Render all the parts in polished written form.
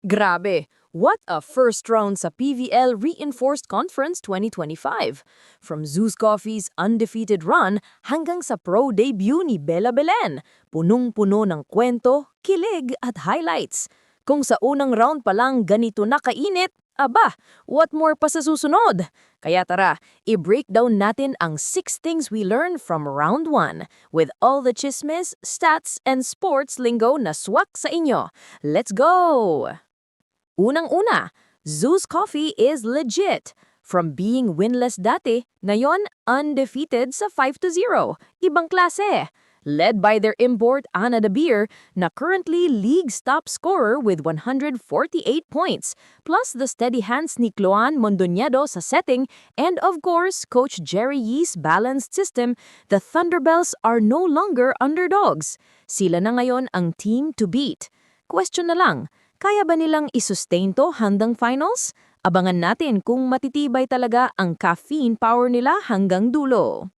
Grabe! What a first round sa PVL Reinforced Conference 2025. From Zeus Coffee's undefeated run hanggang sa pro debut ni Bella Belen, punong-puno ng kwento, kilig at highlights. Kung sa unang round pa lang ganito na kainit, aba, what more pa sa susunod? Kaya tara, i-breakdown natin ang 6 things we learned from round 1 with all the chismes, stats, and sports lingo na swak sa inyo. Let's go! Unang-una, Zeus Coffee is legit. From being winless dati, ngayon undefeated sa 5-0. Ibang klase. Led by their import Ana de Beer, na currently league's top scorer with 148 points, plus the steady hands ni Cloan Mondoñedo sa setting, and of course, Coach Jerry Yee's balanced system, the Thunderbells are no longer underdogs. Sila na ngayon ang team to beat. Question na lang, kaya ba nilang isustain to hanggang finals? Abangan natin kung matitibay talaga ang caffeine power nila hanggang dulo.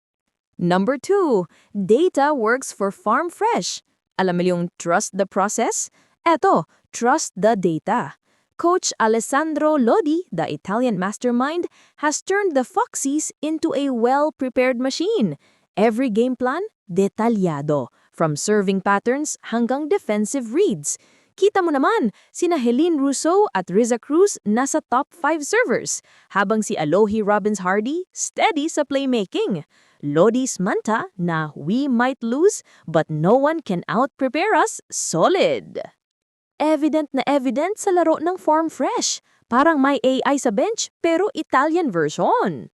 Number 2, data works for Farm Fresh. Alam mo yung trust the process? Eto, trust the data. Coach Alessandro Lodi, the Italian mastermind, has turned the Foxies into a well-prepared machine. Every game plan, detalyado, from serving patterns hanggang defensive reads. Kita mo naman, sina Helene Russo at Riza Cruz nasa top 5 servers, habang si Alohi Robbins Hardy steady sa playmaking. Lodi's manta na we might lose but no one can out-prepare us, solid. Evident na evident sa laro ng Farm Fresh. Parang may AI sa bench pero Italian version.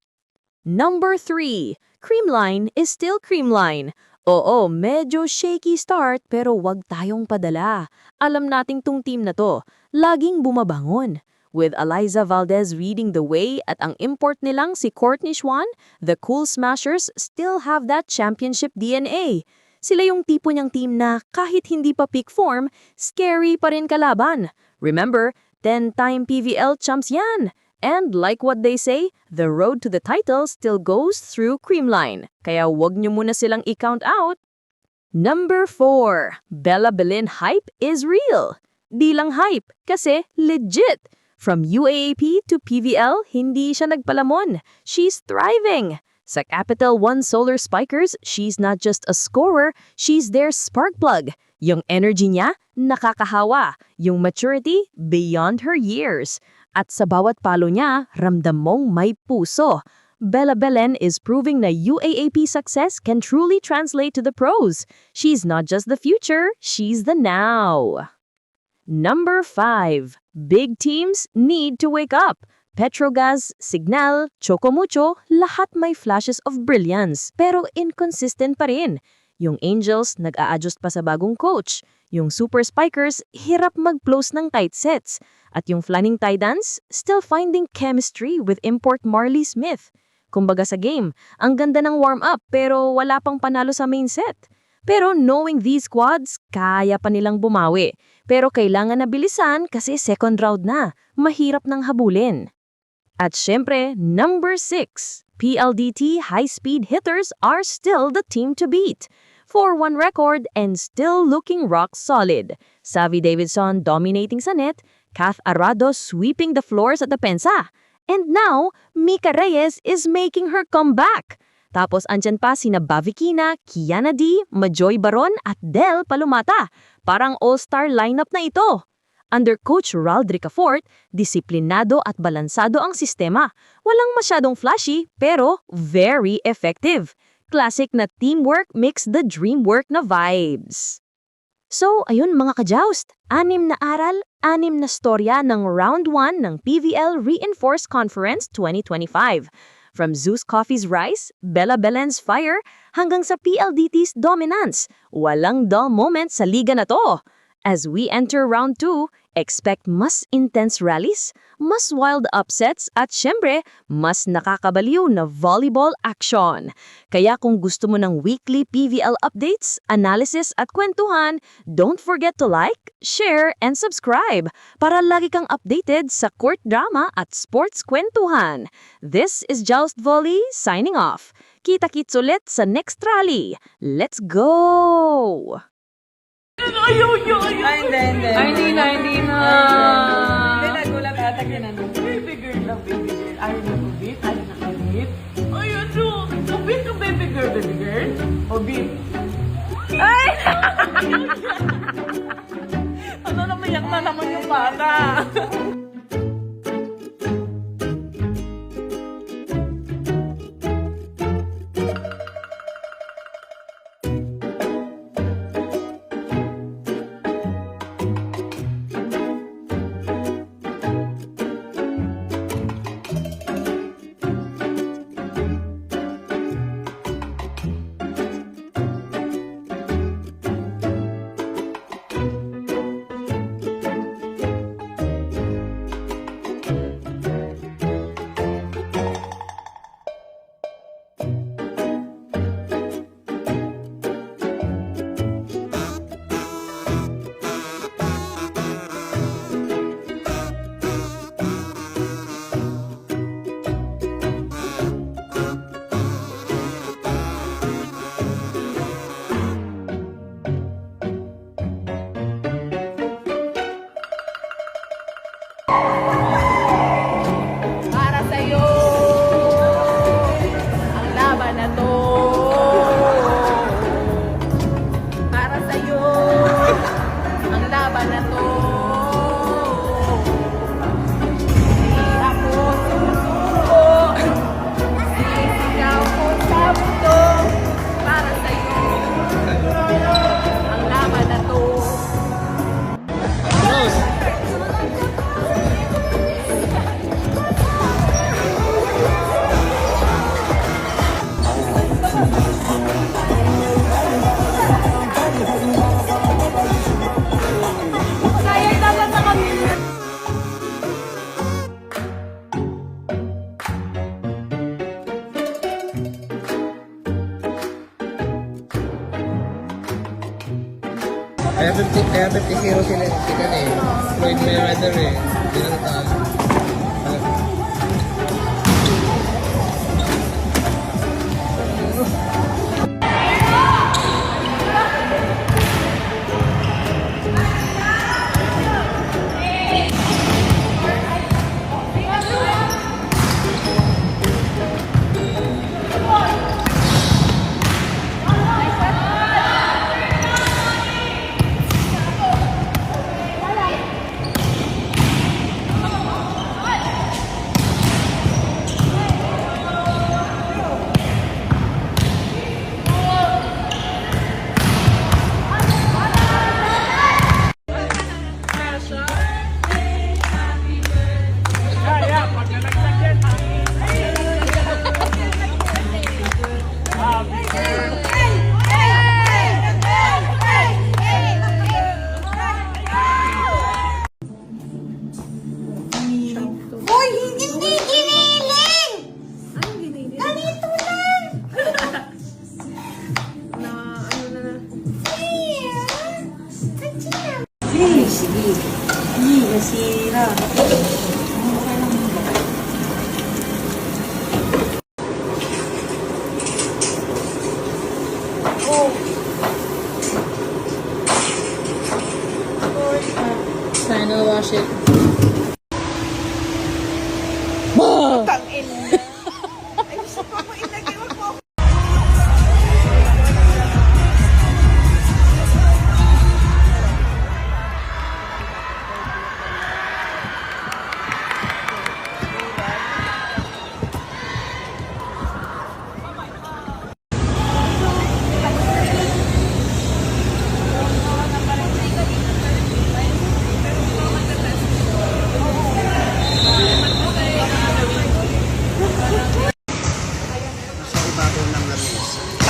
Number 3, Creamline is still Creamline. Oo, medyo shaky start pero wag tayong padala. Alam nating tung team na to, laging bumabangon. With Eliza Valdez leading the way at ang import nilang si Courtney Schwan, the Cool Smashers still have that championship DNA. Sila yung tipo niyang team na kahit hindi pa peak form, scary pa rin kalaban. Remember, 10-time PVL champs yan. And like what they say, the road to the title still goes through Creamline. Kaya wag niyo muna silang i-count out. Number 4, Bella Belen hype is real. Di lang hype, kasi legit. From UAAP to PVL, hindi siya nagpalamon. She's thriving. Sa Capital One Solar Spikers, she's not just a scorer, she's their spark plug. Yung energy niya, nakakahawa. Yung maturity, beyond her years. At sa bawat palo niya, ramdam mong may puso. Bella Belen is proving na UAAP success can truly translate to the pros. She's not just the future, she's the now. Number 5, big teams need to wake up. Petrogas, Signal, Chocomucho, lahat may flashes of brilliance, pero inconsistent pa rin. Yung Angels, nag-a-adjust pa sa bagong coach. Yung Super Spikers, hirap mag-close ng tight sets. At yung Flanning Titans, still finding chemistry with import Marley Smith. Kumbaga sa game, ang ganda ng warm-up pero wala pang panalo sa main set. Pero knowing these squads, kaya pa nilang bumawi. Pero kailangan na bilisan kasi second round na. Mahirap nang habulin. At syempre, number 6, PLDT high-speed hitters are still the team to beat. 4-1 record and still looking rock solid. Savvy Davidson dominating sa net, Kath Arado sweeping the floors at the pensa. And now, Mika Reyes is making her comeback. Tapos andyan pa sina Bavikina, Kiana D, Majoy Baron at Del Palumata. Parang all-star lineup na ito. Under Coach Rald Ricafort, disiplinado at balansado ang sistema. Walang masyadong flashy pero very effective. Classic na teamwork mix the dream work na vibes. So, ayun mga ka-joust, 6 na aral, 6 na storya ng Round 1 ng PVL Reinforced Conference 2025. From Zeus Coffee's rise, Bella Belen's fire, hanggang sa PLDT's dominance. Walang dull moment sa liga na to. As we enter Round 2, expect mas intense rallies, mas wild upsets at syempre, mas nakakabaliw na volleyball action. Kaya kung gusto mo ng weekly PVL updates, analysis at kwentuhan, don't forget to like, share, and subscribe para lagi kang updated sa court drama at sports kwentuhan. This is Joust Volley signing off. Kita-kits ulit sa next rally. Let's go! Ay, hindi na. bata. Para sa'yo ang laban na to. Para sa'yo ang laban na to. Hindi ako susuko. Sisigaw ko sa mundo. Para sa'yo ang laban na to. Kaya dapat na kami. Kaya 50-0 sila eh. Floyd Mayweather eh. Pinantaan. Hoy, hindi giniling! Ganito lang! Sige. Sige, nasira. Final wash it.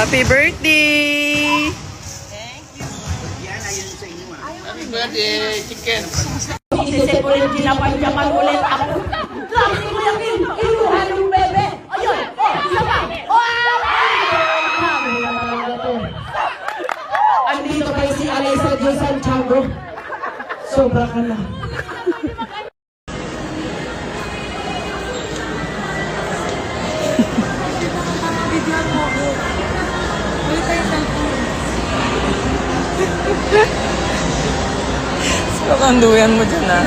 Happy birthday! Happy birthday, chicken. Isisip ulit, ginapanjaman ulit ako. Grabe ko yung inuhan yung bebe. Ayun! Isa pa! Andito kayo si Alisa J. Santiago. Sobra ka na. Kakanduyan mo dyan ah.